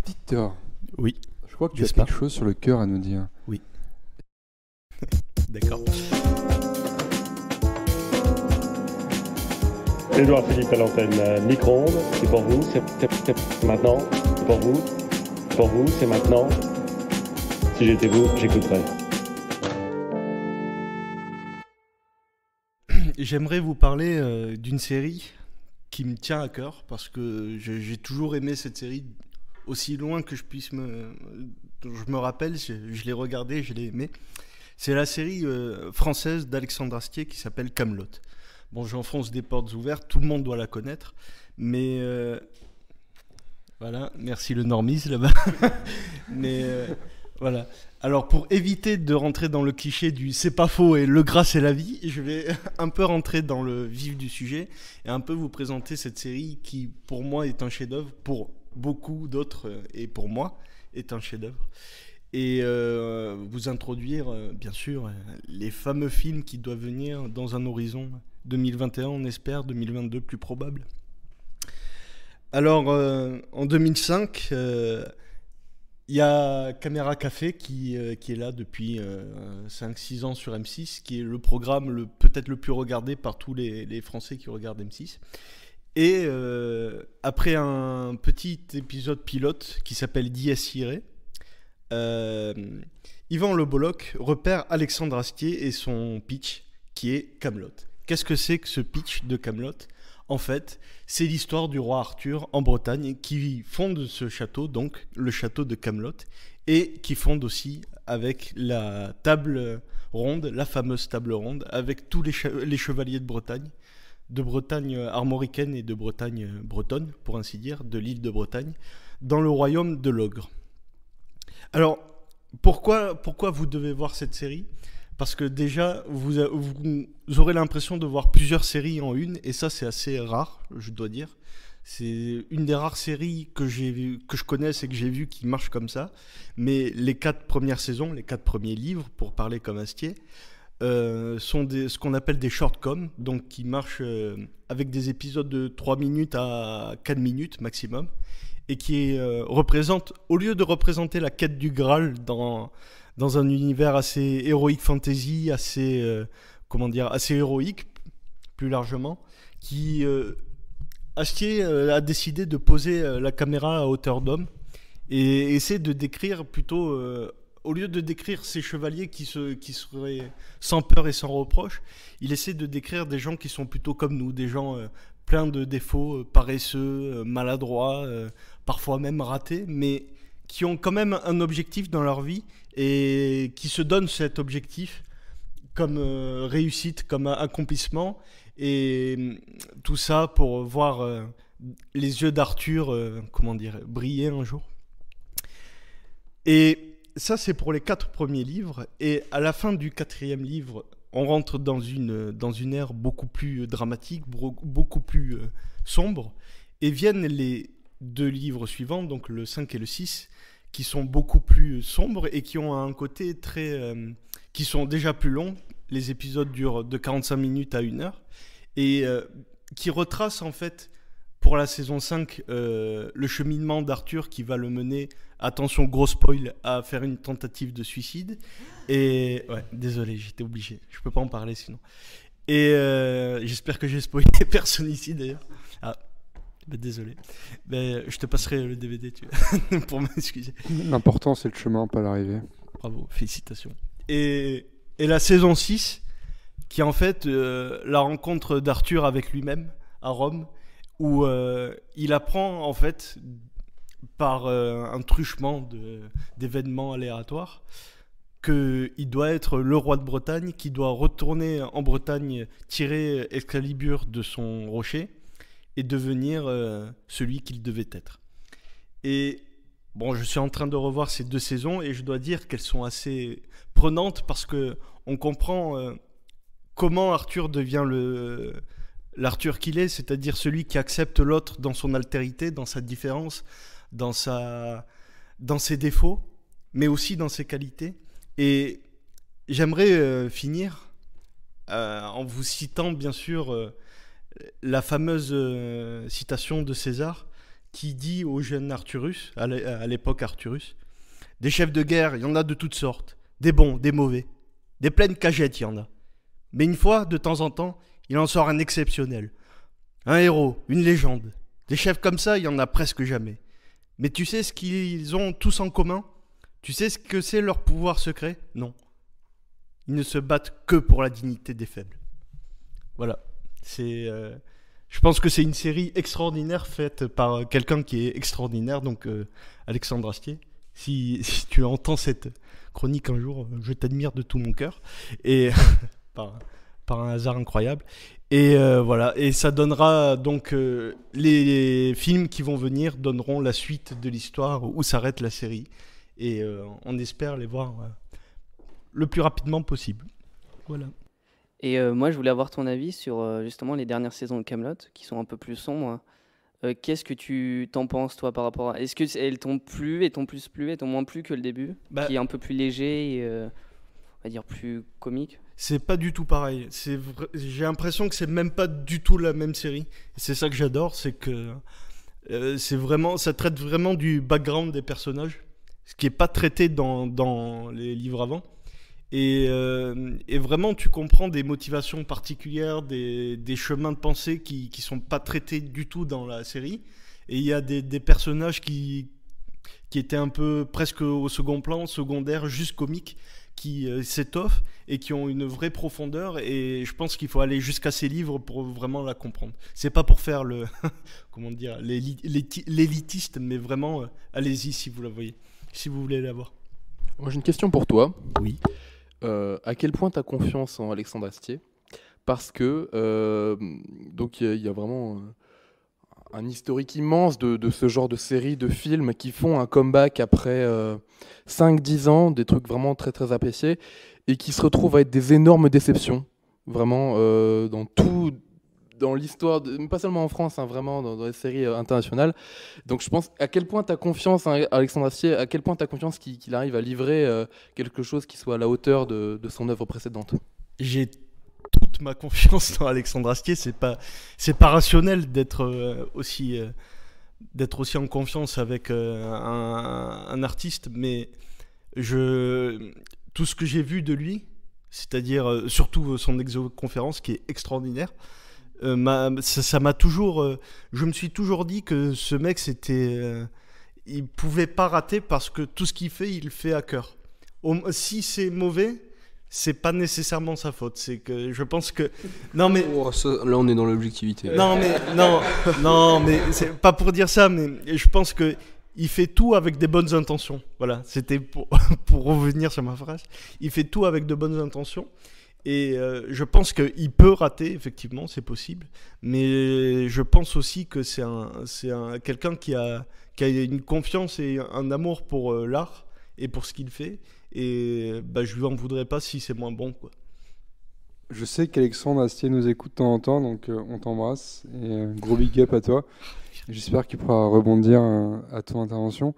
Victor, Oui, je crois que tu as j'espère. quelque chose sur le cœur à nous dire. Oui, d'accord. Édouard Philippe à l'antenne micro-ondes, c'est pour vous, c'est maintenant, c'est pour vous, c'est maintenant. Si j'étais vous, j'écouterais. J'aimerais vous parler d'une série qui me tient à cœur parce que j'ai toujours aimé cette série aussi loin que je puisse je me rappelle, je l'ai regardée, je l'ai aimée. C'est la série française d'Alexandre Astier qui s'appelle Kaamelott. Bon, j'enfonce des portes ouvertes, tout le monde doit la connaître, mais voilà, merci le normise là-bas. Mais voilà. Alors pour éviter de rentrer dans le cliché du c'est pas faux et le gras c'est la vie, je vais un peu rentrer dans le vif du sujet et un peu vous présenter cette série qui pour moi est un chef-d'œuvre, pour beaucoup d'autres et pour moi est un chef-d'œuvre. Et vous introduire bien sûr les fameux films qui doivent venir dans un horizon 2021, on espère, 2022 plus probable. Alors en 2005, il y a Caméra Café qui est là depuis 5-6 ans sur M6, qui est le programme peut-être le plus regardé par tous les Français qui regardent M6. Et après un petit épisode pilote qui s'appelle Dies Irae, Yvan Le Bolloc repère Alexandre Astier et son pitch qui est Kaamelott. Qu'est-ce que c'est que ce pitch de Kaamelott ? En fait, c'est l'histoire du roi Arthur en Bretagne qui fonde ce château, donc le château de Kaamelott, et qui fonde aussi avec la table ronde, la fameuse table ronde, avec tous les chevaliers de Bretagne armoricaine et de Bretagne bretonne, pour ainsi dire, de l'île de Bretagne, dans le royaume de l'Ogre. Alors, pourquoi vous devez voir cette série ? Parce que déjà, vous aurez l'impression de voir plusieurs séries en une, et ça, c'est assez rare, je dois dire. C'est une des rares séries que je connaisse et que j'ai vu qui marche comme ça. Mais les 4 premières saisons, les 4 premiers livres, pour parler comme Astier, sont ce qu'on appelle des short-coms, donc qui marchent avec des épisodes de 3 minutes à 4 minutes maximum, et qui représente, au lieu de représenter la quête du Graal dans un univers assez héroïque fantasy, assez héroïque, plus largement, qui Astier a décidé de poser la caméra à hauteur d'homme et essaie de décrire plutôt, au lieu de décrire ces chevaliers qui seraient sans peur et sans reproche, il essaie de décrire des gens qui sont plutôt comme nous, des gens pleins de défauts, paresseux, maladroits, parfois même ratés, mais qui ont quand même un objectif dans leur vie et qui se donnent cet objectif comme réussite, comme accomplissement, et tout ça pour voir les yeux d'Arthur briller un jour. Et ça, c'est pour les 4 premiers livres, et à la fin du 4e livre, on rentre dans une ère beaucoup plus dramatique, beaucoup plus sombre, et viennent les 2 livres suivants, donc le 5 et le 6, qui sont beaucoup plus sombres et qui ont un côté qui sont déjà plus longs. Les épisodes durent de 45 minutes à 1 heure, et qui retracent en fait, pour la saison 5, le cheminement d'Arthur qui va le mener, attention gros spoil, à faire une tentative de suicide. Et ouais, désolé, j'étais obligé, je peux pas en parler sinon. Et j'espère que j'ai spoilé personne ici d'ailleurs. Ah, désolé. Je te passerai le DVD pour m'excuser. L'important, c'est le chemin, pas l'arrivée. Bravo, félicitations. Et la saison 6, qui est en fait la rencontre d'Arthur avec lui-même à Rome, où il apprend en fait par un truchement d'événements aléatoires qu'il doit être le roi de Bretagne, qui doit retourner en Bretagne, tirer Excalibur de son rocher et devenir celui qu'il devait être. Et bon, je suis en train de revoir ces 2 saisons et je dois dire qu'elles sont assez prenantes parce qu'on comprend comment Arthur devient l'Arthur qu'il est, c'est-à-dire celui qui accepte l'autre dans son altérité, dans sa différence, dans ses défauts, mais aussi dans ses qualités. Et j'aimerais finir en vous citant bien sûr la fameuse citation de César qui dit au jeune Arthurus, à l'époque Arthurus, des chefs de guerre, il y en a de toutes sortes, des bons, des mauvais, des pleines cagettes, il y en a. Mais une fois, de temps en temps, il en sort un exceptionnel. Un héros, une légende. Des chefs comme ça, il y en a presque jamais. Mais tu sais ce qu'ils ont tous en commun ? Tu sais ce que c'est leur pouvoir secret ? Non. Ils ne se battent que pour la dignité des faibles. Voilà. Je pense que c'est une série extraordinaire faite par quelqu'un qui est extraordinaire, donc Alexandre Astier. Si tu entends cette chronique un jour, je t'admire de tout mon cœur. Et par un hasard incroyable. Et voilà. Et ça donnera donc les films qui vont venir donneront la suite de l'histoire où s'arrête la série. Et on espère les voir le plus rapidement possible. Voilà. Et moi, je voulais avoir ton avis sur justement les dernières saisons de Kaamelott, qui sont un peu plus sombres. Qu'est-ce que tu t'en penses, toi, par rapport à... Est-ce qu'elles t'ont plu, et t'ont plus plu, et t'ont moins plu que le début, qui est un peu plus léger et, on va dire, plus comique? C'est pas du tout pareil. J'ai l'impression que c'est même pas du tout la même série. Et c'est ça que j'adore, c'est que ça traite vraiment du background des personnages, ce qui est pas traité dans les livres avant. Et vraiment, tu comprends des motivations particulières, des chemins de pensée qui sont pas traités du tout dans la série. Et il y a des personnages qui étaient un peu presque au second plan, secondaires, juste comiques, qui s'étoffent et qui ont une vraie profondeur. Et je pense qu'il faut aller jusqu'à ces livres pour vraiment la comprendre. C'est pas pour faire comment dire, l'élitiste, mais vraiment, allez-y si vous la voyez, si vous voulez la voir. Moi, j'ai une question pour toi. Oui. À quel point tu as confiance en Alexandre Astier ? Parce que donc il y a vraiment un historique immense de ce genre de séries, de films qui font un comeback après 5-10 ans, des trucs vraiment très très appréciés, et qui se retrouvent à être des énormes déceptions, vraiment dans l'histoire, pas seulement en France, vraiment dans les séries internationales. Donc je pense, à quel point tu as confiance en Alexandre Astier, à quel point tu as confiance qu'il arrive à livrer quelque chose qui soit à la hauteur de son œuvre précédente ? J'ai toute ma confiance dans Alexandre Astier. C'est pas rationnel d'être aussi en confiance avec un artiste, mais tout ce que j'ai vu de lui, c'est-à-dire surtout son exoconférence qui est extraordinaire, ça m'a toujours... je me suis toujours dit que ce mec, il pouvait pas rater parce que tout ce qu'il fait, il le fait à cœur. Si c'est mauvais, c'est pas nécessairement sa faute. C'est que je pense que... Non, mais... Là, on est dans l'objectivité. Non, mais c'est pas pour dire ça, mais je pense que il fait tout avec des bonnes intentions. Voilà, c'était pour revenir sur ma phrase. Il fait tout avec de bonnes intentions. Et je pense qu'il peut rater, effectivement, c'est possible. Mais je pense aussi que c'est quelqu'un qui a une confiance et un amour pour l'art et pour ce qu'il fait. Et je lui en voudrais pas si c'est moins bon, quoi. Je sais qu'Alexandre Astier nous écoute de temps en temps, donc on t'embrasse. Et gros big up à toi. J'espère qu'il pourra rebondir à ton intervention.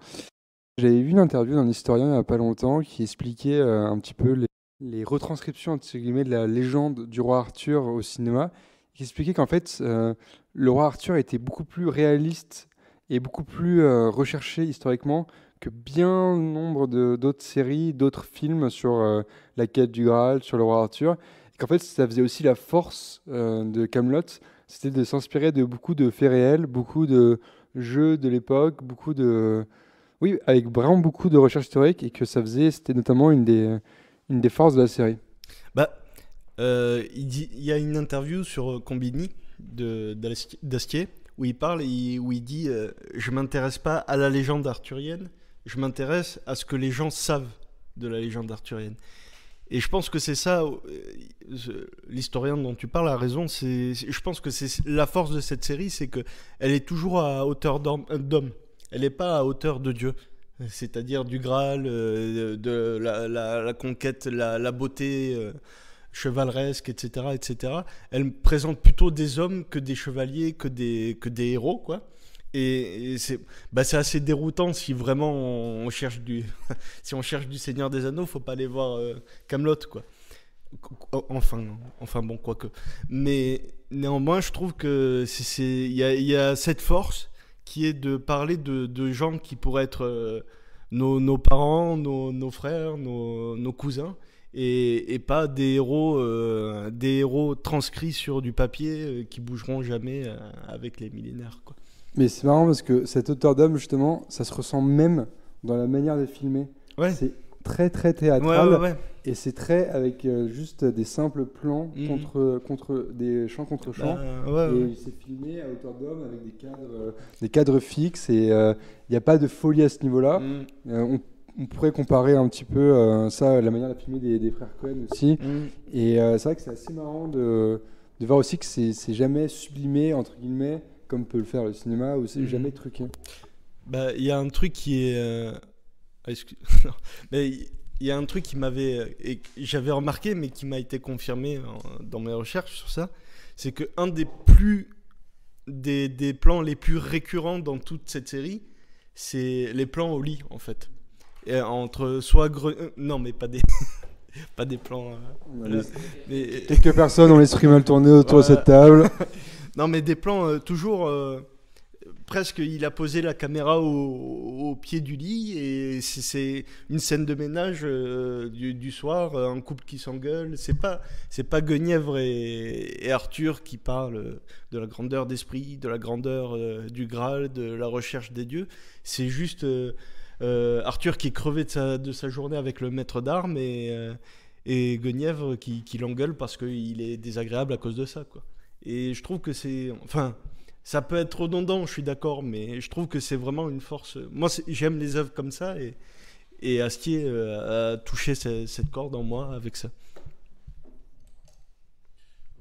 J'avais vu une interview d'un historien il n'y a pas longtemps qui expliquait un petit peu les retranscriptions entre guillemets de la légende du roi Arthur au cinéma, qui expliquait qu'en fait le roi Arthur était beaucoup plus réaliste et beaucoup plus recherché historiquement que bien nombre d'autres séries, d'autres films sur la quête du Graal, sur le roi Arthur, et qu'en fait ça faisait aussi la force de Kaamelott, c'était de s'inspirer de beaucoup de faits réels, beaucoup de jeux de l'époque, oui, avec vraiment beaucoup de recherche historique, et que c'était notamment une des forces de la série. Il y a une interview sur Combini d'Astier où il parle où il dit je m'intéresse pas à la légende arthurienne, je m'intéresse à ce que les gens savent de la légende arthurienne. Et je pense que c'est ça, l'historien dont tu parles a raison. Je pense que c'est la force de cette série, c'est que elle est toujours à hauteur d'homme. Elle n'est pas à hauteur de Dieu. C'est-à-dire du Graal, de la conquête, la beauté chevaleresque, etc., etc. Elle présente plutôt des hommes que des chevaliers, que des héros, quoi. Et c'est assez déroutant si vraiment on cherche si on cherche du Seigneur des Anneaux, faut pas aller voir Kaamelott, quoi. Enfin bon, quoique. Mais néanmoins, je trouve que il y a cette force qui est de parler de gens qui pourraient être nos parents, nos frères, nos cousins, et pas des héros transcrits sur du papier qui bougeront jamais avec les millénaires, quoi. Mais c'est marrant parce que cette hauteur d'homme, justement, ça se ressent même dans la manière de filmer. Ouais. C'est très très théâtral Ouais. et c'est très avec juste des simples plans contre des champs contre champs. Et c'est filmé à hauteur d'homme avec des cadres fixes et il n'y a pas de folie à ce niveau-là. On pourrait comparer un petit peu ça à la manière de filmer des frères Cohen aussi. Et c'est vrai que c'est assez marrant de voir aussi que c'est jamais sublimé, entre guillemets, comme peut le faire le cinéma, ou c'est jamais truqué. Bah, il y a un truc qui est... Non. Mais il y a un truc qui j'avais remarqué, mais qui m'a été confirmé dans mes recherches sur ça, c'est que un des plans les plus récurrents dans toute cette série, c'est les plans au lit, en fait. Et entre soit non, mais pas des pas des plans. Mais... Quelques personnes ont l'esprit mal tourné autour de cette table. Non, mais des plans toujours. Presque, il a posé la caméra au pied du lit et c'est une scène de ménage du soir, un couple qui s'engueule. C'est pas Guenièvre et Arthur qui parlent de la grandeur d'esprit, de la grandeur du Graal, de la recherche des dieux. C'est juste Arthur qui est crevé de sa journée avec le maître d'armes et Guenièvre qui l'engueule parce qu'il est désagréable à cause de ça, quoi. Et je trouve que c'est... Enfin, ça peut être redondant, je suis d'accord, mais je trouve que c'est vraiment une force. Moi, j'aime les œuvres comme ça, et Astier a touché cette corde en moi avec ça.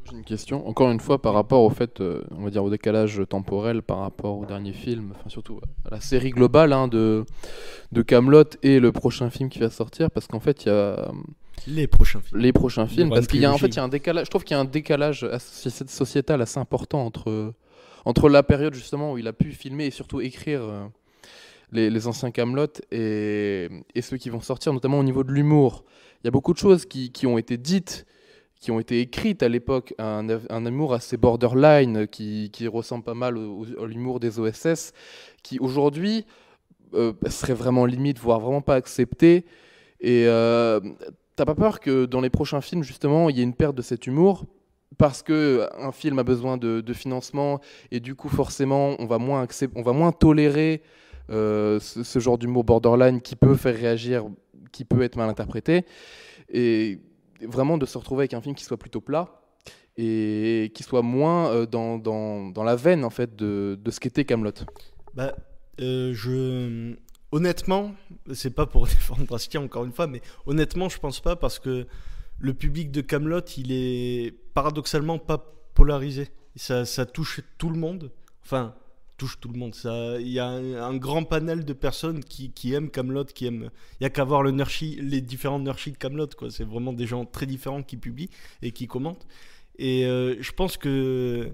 J'ai une question, encore une fois, par rapport au fait, on va dire au décalage temporel par rapport au dernier film, enfin surtout à la série globale de Kaamelott et le prochain film qui va sortir, parce qu'en fait, il y a... Les prochains films, parce qu'il y a un décalage, je trouve qu'il y a un décalage sociétal assez important entre la période justement où il a pu filmer et surtout écrire les anciens Kaamelott et ceux qui vont sortir, notamment au niveau de l'humour. Il y a beaucoup de choses qui ont été dites, qui ont été écrites à l'époque, un humour assez borderline qui ressemble pas mal à l'humour des OSS, qui aujourd'hui serait vraiment limite, voire vraiment pas accepté. Et t'as pas peur que dans les prochains films, justement, il y ait une perte de cet humour parce qu'un film a besoin de financement et du coup, forcément, on va moins tolérer ce genre d'humour borderline qui peut faire réagir, qui peut être mal interprété. Et vraiment de se retrouver avec un film qui soit plutôt plat et qui soit moins dans la veine, en fait, de ce qu'était Kaamelott. Bah, honnêtement, c'est pas pour défendre Astier encore une fois, mais honnêtement, je pense pas parce que le public de Kaamelott, il est paradoxalement pas polarisé. Ça touche tout le monde. Enfin, touche tout le monde. Il y a un grand panel de personnes qui aiment Kaamelott, qui aiment. Il y a qu'à voir les différents nurshis de Kaamelott, quoi. C'est vraiment des gens très différents qui publient et qui commentent. Et je pense que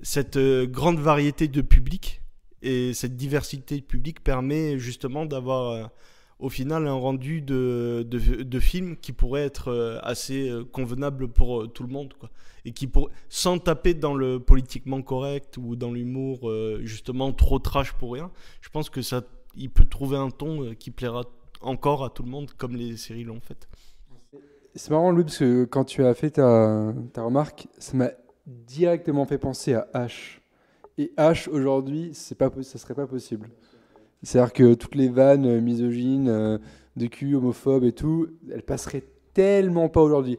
cette grande variété de public et cette diversité de public permet justement d'avoir au final un rendu de film qui pourrait être assez convenable pour tout le monde, quoi. Et sans taper dans le politiquement correct ou dans l'humour justement trop trash pour rien. Je pense que il peut trouver un ton qui plaira encore à tout le monde comme les séries l'ont fait. C'est marrant, Louis, parce que quand tu as fait ta remarque, ça m'a directement fait penser à H. Et H, aujourd'hui, ça serait pas possible. C'est-à-dire que toutes les vannes misogynes, de cul, homophobes et tout, elles passeraient tellement pas aujourd'hui.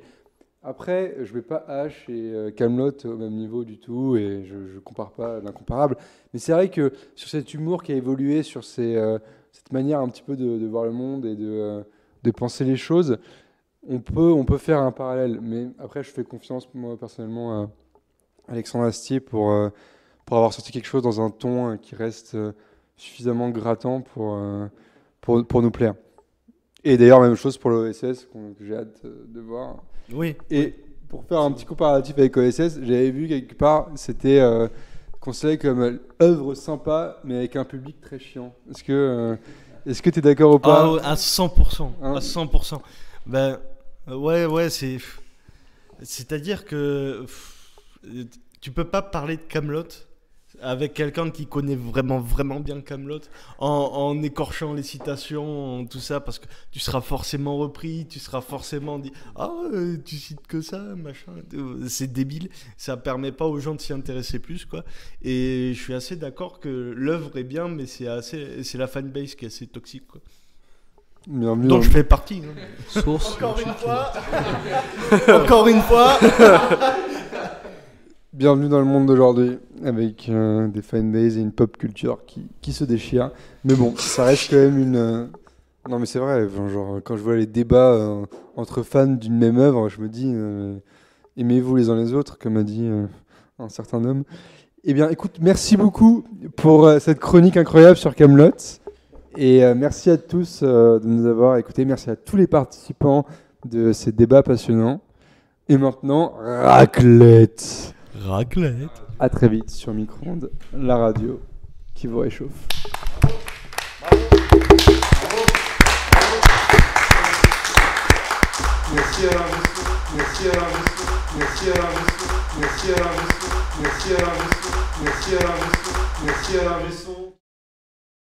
Après, je mets pas H et Kaamelott au même niveau du tout, et je compare pas l'incomparable. Mais c'est vrai que sur cet humour qui a évolué, sur cette manière un petit peu de voir le monde et de penser les choses, on peut faire un parallèle. Mais après, je fais confiance, moi, personnellement, à Alexandre Astier pour avoir sorti quelque chose dans un ton qui reste suffisamment grattant pour nous plaire. Et d'ailleurs, même chose pour l'OSS, que j'ai hâte de voir. Oui. Et pour faire un petit comparatif avec OSS, j'avais vu quelque part, c'était considéré comme œuvre sympa, mais avec un public très chiant. Est-ce que tu es d'accord ou pas? À 100%. Hein? À 100%. Ben, ouais, c'est-à-dire que tu peux pas parler de Kaamelott avec quelqu'un qui connaît vraiment bien Kaamelott, en écorchant les citations, tout ça, parce que tu seras forcément repris, tu seras forcément dit « Ah, tu cites que ça, machin. » C'est débile, ça permet pas aux gens de s'y intéresser plus, quoi. Et je suis assez d'accord que l'œuvre est bien, mais c'est la fanbase qui est assez toxique, quoi. Bienvenue Donc dans- je fais partie. Hein. Source. Encore une fois. Bienvenue dans le monde d'aujourd'hui, avec des fanbases et une pop culture qui se déchirent. Mais bon, ça reste quand même une... Non mais c'est vrai, enfin, genre, quand je vois les débats entre fans d'une même œuvre, je me dis, aimez-vous les uns les autres, comme a dit un certain homme. Eh bien écoute, merci beaucoup pour cette chronique incroyable sur Kaamelott. Et merci à tous de nous avoir écoutés, merci à tous les participants de ces débats passionnants. Et maintenant, raclette. Raclette. À très vite sur Micro-ondes, la radio qui vous réchauffe. Merci à l'investi, merci à l'investi, merci à l'investi, merci à l'investi, merci à l'investi, merci à l'investi, merci à l'investi.